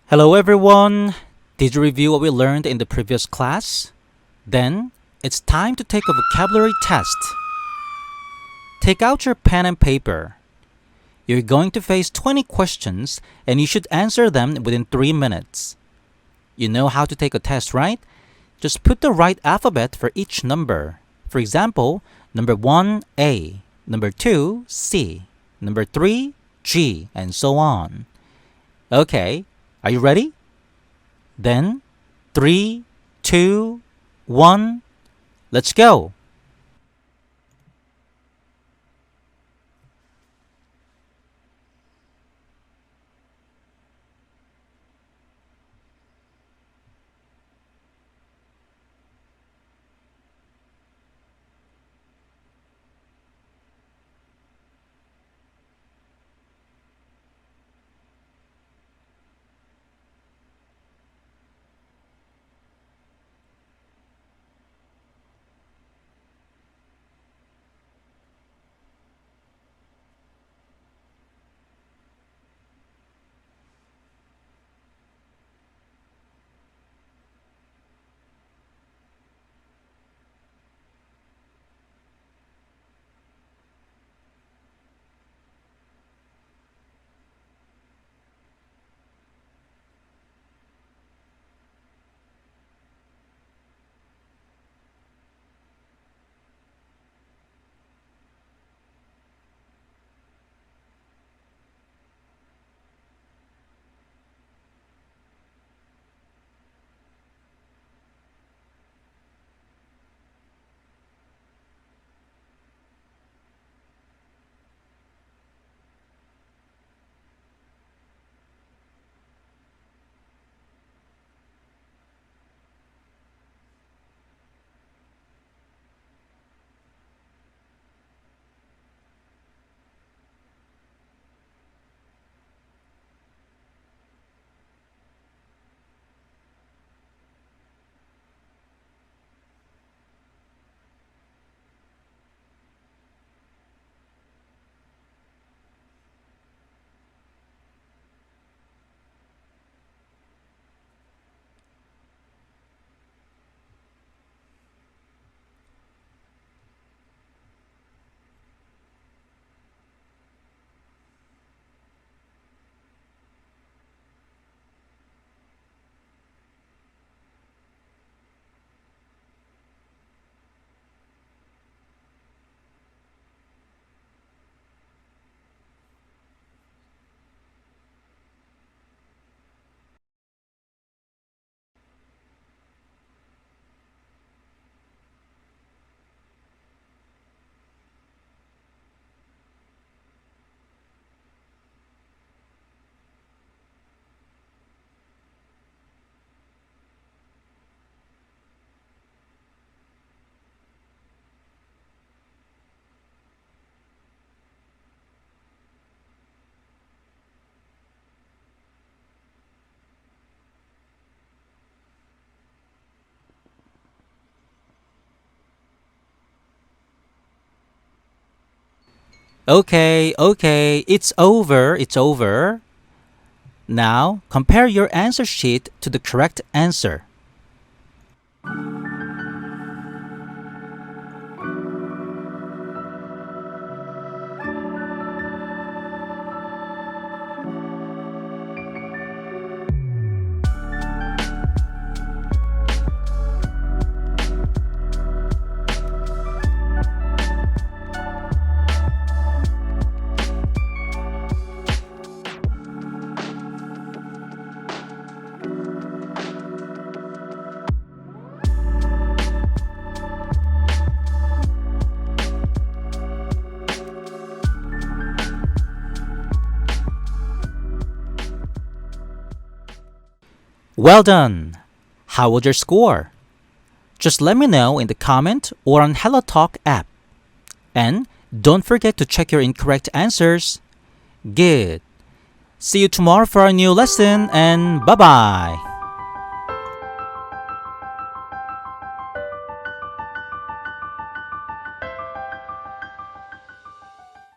Hello everyone! Did you review what we learned in the previous class? Then, it's time to take a vocabulary test. Take out your pen and paper. You're going to face 20 questions and you should answer them within 3 minutes. You know how to take a test, right? Just put the right alphabet for each number. For example, number 1, A, number 2, C, number 3, G, and so on. Okay. Are you ready? Then, 3, 2, 1, let's go! Okay, it's over. Now, compare your answer sheet to the correct answer. Well done! How was your score? Just let me know in the comment or on Hello Talk app. And don't forget to check your incorrect answers. Good! See you tomorrow for a new lesson and bye-bye!